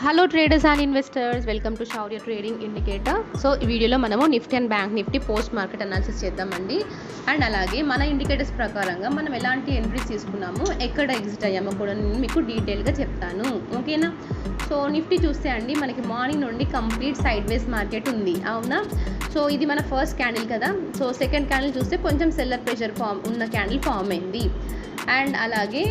Hello traders and investors, welcome to Shaurya trading indicator. So ఈ వీడియోలో మనము Nifty and bank Nifty post market analysis చేద్దామండి. And అలాగే మన ఇండికేటర్స్ ప్రకారంగా మనం ఎలాంటి ఎంట్రీస్ తీసుకున్నాము, ఎక్కడ ఎగ్జిట్ అయ్యామో కూడా నేను మీకు డీటెయిల్గా చెప్తాను, ఓకేనా. సో నిఫ్టీ చూస్తే అండి మనకి మార్నింగ్ నుండి కంప్లీట్ సైడ్ వేస్ మార్కెట్ ఉంది, అవునా. సో ఇది మన ఫస్ట్ క్యాండిల్ కదా. సో సెకండ్ క్యాండిల్ చూస్తే కొంచెం సెల్లర్ ప్రెషర్ ఉన్న క్యాండిల్ ఫామ్ అయింది. అండ్ అలాగే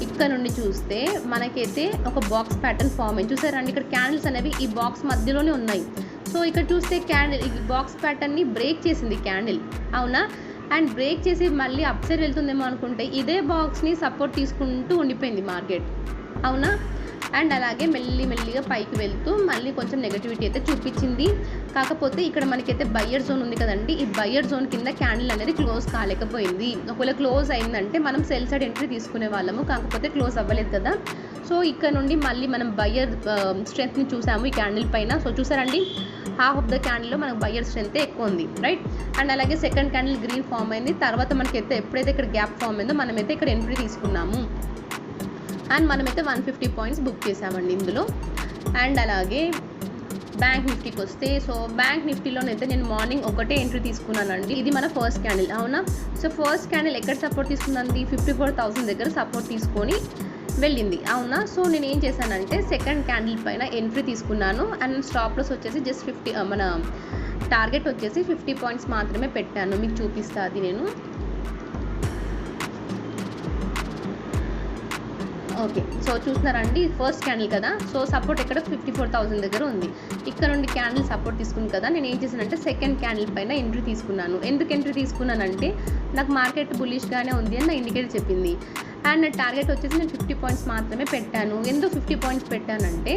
ఇక్కడ నుండి చూస్తే మనకైతే ఒక బాక్స్ ప్యాటర్న్ ఫామ్ అయింది, చూసారండి. ఇక్కడ క్యాండిల్స్ అనేవి ఈ బాక్స్ మధ్యలోనే ఉన్నాయి. సో ఇక్కడ చూస్తే క్యాండిల్ ఈ బాక్స్ ప్యాటర్న్ని బ్రేక్ చేసింది క్యాండిల్, అవునా. అండ్ బ్రేక్ చేసి మళ్ళీ అప్ సైడ్ వెళ్తుందేమో అనుకుంటే ఇదే బాక్స్ని సపోర్ట్ తీసుకుంటూ ఉండిపోయింది మార్కెట్, అవునా. అండ్ అలాగే మెల్లిగా పైకి వెళ్తూ మళ్ళీ కొంచెం నెగటివిటీ అయితే చూపించింది. కాకపోతే ఇక్కడ మనకైతే బయ్యర్ జోన్ ఉంది కదండి, ఈ బయ్యర్ జోన్ కింద క్యాండిల్ అనేది క్లోజ్ కాలేకపోయింది. ఒకవేళ క్లోజ్ అయిందంటే మనం సెల్ సైడ్ ఎంట్రీ తీసుకునే వాళ్ళము, కాకపోతే క్లోజ్ అవ్వలేదు కదా. సో ఇక్కడ నుండి మళ్ళీ మనం బయ్యర్ స్ట్రెంత్ని చూసాము ఈ క్యాండిల్ పైన. సో చూసారండి, హాఫ్ ఆఫ్ ద క్యాండిల్లో మనకు బయ్యర్ స్ట్రెంత్ ఎక్కువ ఉంది, రైట్. అండ్ అలాగే సెకండ్ క్యాండిల్ గ్రీన్ ఫామ్ అయింది. తర్వాత మనకైతే ఎప్పుడైతే ఇక్కడ గ్యాప్ ఫామ్ అయిందో మనమైతే ఇక్కడ ఎంట్రీ తీసుకున్నాము. అండ్ మనమైతే 150 పాయింట్స్ బుక్ చేసామండి ఇందులో. అండ్ అలాగే బ్యాంక్ నిఫ్టీకి వస్తే, సో బ్యాంక్ నిఫ్టీలోనైతే నేను మార్నింగ్ ఒకటే ఎంట్రీ తీసుకున్నానండి. ఇది మన ఫస్ట్ క్యాండిల్, అవునా. సో ఫస్ట్ క్యాండిల్ ఎక్కడ సపోర్ట్ తీసుకుందండి, 54,000 దగ్గర సపోర్ట్ తీసుకొని వెళ్ళింది, అవునా. సో నేను ఏం చేశానంటే సెకండ్ క్యాండిల్ పైన ఎంట్రీ తీసుకున్నాను. అండ్ స్టాప్ లాస్ వచ్చేసి జస్ట్ 50, మన టార్గెట్ వచ్చేసి 50 పాయింట్స్ మాత్రమే పెట్టాను. మీకు చూపిస్తా అది నేను. ఓకే, సో చూస్తున్నారండి ఫస్ట్ క్యాండిల్ కదా. సో సపోర్ట్ ఇక్కడ 54,000 దగ్గర ఉంది. ఇక్కడ నుండి క్యాండిల్ సపోర్ట్ తీసుకుంది కదా. నేను ఏం చేశానంటే సెకండ్ క్యాండిల్ పైన ఎంట్రీ తీసుకున్నాను. ఎందుకు ఎంట్రీ తీసుకున్నానంటే నాకు మార్కెట్ బులిష్గానే ఉంది అని నా ఇండికేటర్ చెప్పింది. అండ్ నా టార్గెట్ వచ్చేసి నేను 50 పాయింట్స్ మాత్రమే పెట్టాను. ఎందుకు 50 పాయింట్స్ పెట్టానంటే,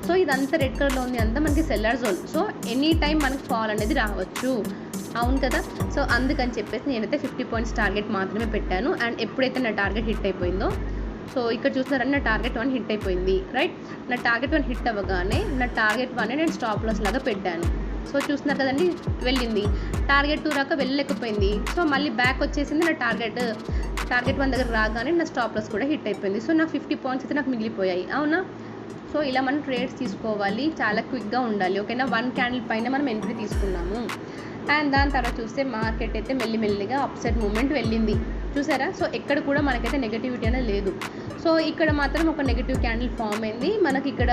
సో ఇదంతా రెడ్ కలర్లో ఉంది, అంతా మనకి seller zone. So any time మనకి ఫాల్ అనేది రావచ్చు, అవును కదా. సో అందుకని చెప్పేసి నేనైతే 50 పాయింట్స్ టార్గెట్ మాత్రమే పెట్టాను. అండ్ ఎప్పుడైతే నా టార్గెట్ హిట్ అయిపోయిందో, సో ఇక్కడ చూస్తున్నారని నా టార్గెట్ 1 హిట్ అయిపోయింది, రైట్. నా టార్గెట్ 1 హిట్ అవ్వగానే నా టార్గెట్ 1 నేను స్టాప్ లాస్ లాగా పెట్టాను. సో చూస్తున్నారు కదండి, వెళ్ళింది. టార్గెట్ 2 దాకా వెళ్ళలేకపోయింది. సో మళ్ళీ బ్యాక్ వచ్చేసింది. నా టార్గెట్ 1 దగ్గర రాగానే నా స్టాప్ లాస్ కూడా హిట్ అయిపోయింది. సో నా 50 పాయింట్స్ అయితే నాకు మిగిలిపోయాయి, అవునా. సో ఇలా మనం ట్రేడ్స్ తీసుకోవాలి, చాలా క్విక్గా ఉండాలి, ఓకేనా. 1 క్యాండిల్ పైన మనం ఎంట్రీ తీసుకున్నాము. అండ్ దాని తర్వాత చూస్తే మార్కెట్ అయితే మెల్లిగా అప్సైడ్ మూమెంట్ వెళ్ళింది, చూసారా. సో ఎక్కడ కూడా మనకైతే నెగటివిటీ అనేది లేదు. సో ఇక్కడ మాత్రం ఒక నెగటివ్ క్యాండిల్ ఫామ్ అయింది. మనకి ఇక్కడ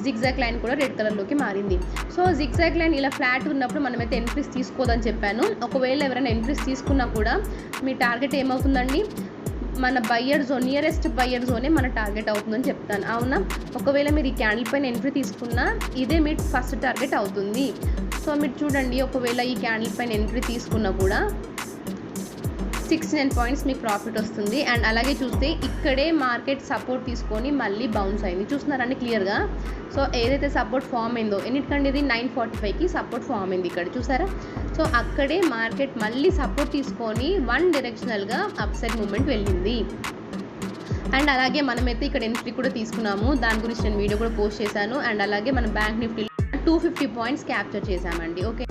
జిగ్జాగ్ లైన్ కూడా రెడ్ కలర్లోకి మారింది. సో జిగ్జాగ్ లైన్ ఇలా ఫ్లాట్ ఉన్నప్పుడు మనమైతే ఎంట్రీస్ తీసుకోదని చెప్పాను. ఒకవేళ ఎవరైనా ఎంట్రీస్ తీసుకున్నా కూడా మీ టార్గెట్ ఏమవుతుందండి, మన బయ్యర్ జోన్, నియరెస్ట్ బయ్యర్ జోనే మన టార్గెట్ అవుతుందని చెప్తాను, అవునా. ఒకవేళ మీరు ఈ క్యాండిల్ పైన ఎంట్రీ తీసుకున్నా ఇదే మీ ఫస్ట్ టార్గెట్ అవుతుంది. సో మీరు చూడండి, ఒకవేళ ఈ క్యాండిల్ పైన ఎంట్రీ తీసుకున్నా కూడా 69 పాయింట్స్ మీకు ప్రాఫిట్ వస్తుంది. అండ్ అలాగే చూస్తే ఇక్కడే మార్కెట్ సపోర్ట్ తీసుకొని మళ్ళీ బౌన్స్ అయింది, చూస్తున్నారండి క్లియర్గా. సో ఏదైతే సపోర్ట్ ఫామ్ అయిందో, ఎన్నిటికండి ఇది 945కి సపోర్ట్ ఫామ్ అయింది ఇక్కడ, చూసారా. సో అక్కడే మార్కెట్ మళ్ళీ సపోర్ట్ తీసుకొని 1 డైరెక్షనల్గా అప్ సైడ్ మూమెంట్ వెళ్ళింది. అండ్ అలాగే మనమైతే ఇక్కడ ఎంట్రీ కూడా తీసుకున్నాము, దాని గురించి నేను వీడియో కూడా పోస్ట్ చేశాను. అండ్ అలాగే మన బ్యాంక్ నిఫ్టీలో 250 పాయింట్స్ క్యాప్చర్ చేశామండి, ఓకే.